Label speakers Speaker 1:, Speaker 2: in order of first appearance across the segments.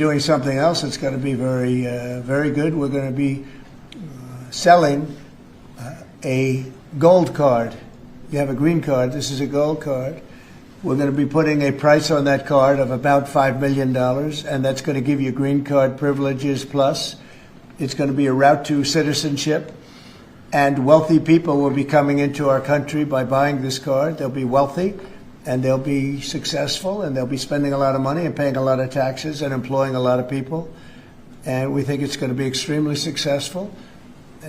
Speaker 1: doing something else that's going to be very good. We're going to be selling a gold card. You have a green card. This is a gold card. We're going to be putting a price on that card of about $5 million, and that's going to give you green card privileges plus. It's going to be a route to citizenship, and wealthy people will be coming into our country by buying this card. They'll be wealthy, and they'll be successful, and they'll be spending a lot of money and paying a lot of taxes and employing a lot of people. And we think it's going to be extremely successful.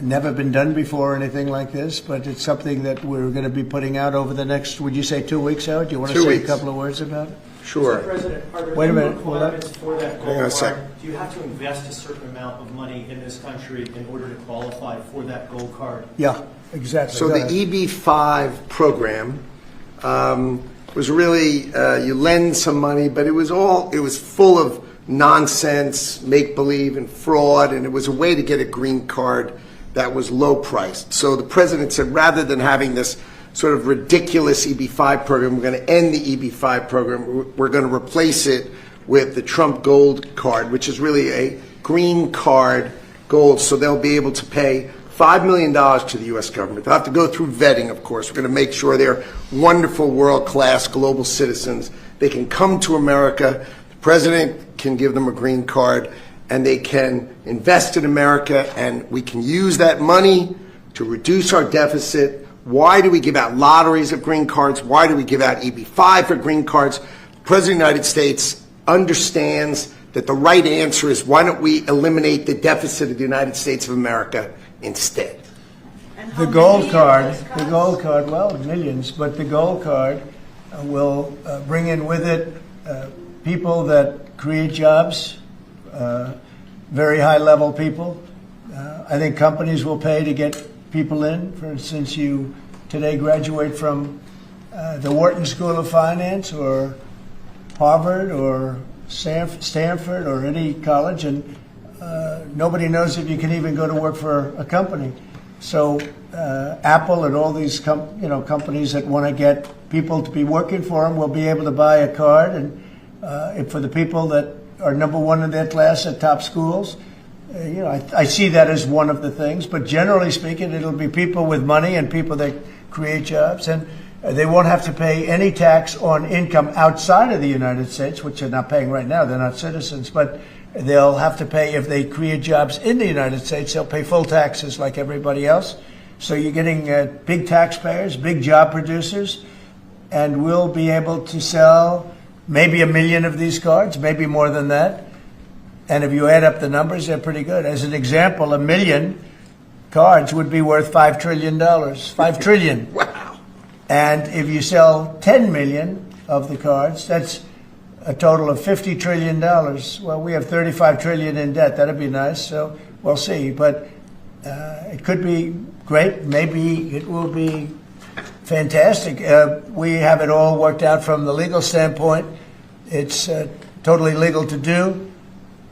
Speaker 1: Never been done before, anything like this, but it's something that we're going to be putting out over the next, would you say 2 weeks, Howard? Do you want to say a couple of words about it?
Speaker 2: Sure.
Speaker 3: Mr. President, are there
Speaker 1: Wait a
Speaker 3: any
Speaker 1: minute.
Speaker 3: requirements for that gold card?
Speaker 2: second.
Speaker 3: Do you have to invest a certain amount of money in this country in order to qualify for that gold card?
Speaker 1: Yeah, exactly.
Speaker 2: So
Speaker 1: Go
Speaker 2: the
Speaker 1: ahead.
Speaker 2: EB-5 program was really, you lend some money, but it was full of nonsense, make-believe, and fraud, and it was a way to get a green card that was low-priced. So the president said, rather than having this sort of ridiculous EB-5 program, we're going to end the EB-5 program. We're going to replace it with the Trump Gold Card, which is really a green card gold, so they'll be able to pay $5 million to the U.S. government. They'll have to go through vetting, of course. We're going to make sure they're wonderful, world-class global citizens. They can come to America. The president can give them a green card, and they can invest in America, and we can use that money to reduce our deficit. Why do we give out lotteries of green cards? Why do we give out EB-5 for green cards? The President of the United States understands that the right answer is, why don't we eliminate the deficit of the United States of America instead?
Speaker 1: The gold card, well, millions, but the gold card will bring in with it people that create jobs, very high-level people. I think companies will pay to get people in. For instance, you today graduate from the Wharton School of Finance or Harvard or Stanford or any college, and nobody knows if you can even go to work for a company. So Apple and all these companies that want to get people to be working for them will be able to buy a card, and for the people that are number one in their class at top schools, I see that as one of the things. But generally speaking, it'll be people with money and people that create jobs, and they won't have to pay any tax on income outside of the United States, which they're not paying right now. They're not citizens, but they'll have to pay if they create jobs in the United States. They'll pay full taxes like everybody else. So you're getting big taxpayers, big job producers, and we'll be able to sell maybe 1 million of these cards, maybe more than that. And if you add up the numbers, they're pretty good. As an example, 1 million cards would be worth $5 trillion. $5 trillion.
Speaker 2: Wow.
Speaker 1: And if you sell 10 million of the cards, that's a total of $50 trillion. Well, we have 35 trillion in debt. That'd be nice. So we'll see. But it could be great. Maybe it will be fantastic. We have it all worked out from the legal standpoint. It's totally legal to do.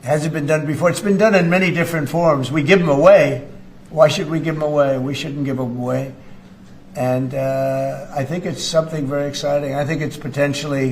Speaker 1: Hasn't been done before. It's been done in many different forms. We give them away. Why should we give them away? We shouldn't give them away. And I think it's something very exciting. I think it's potentially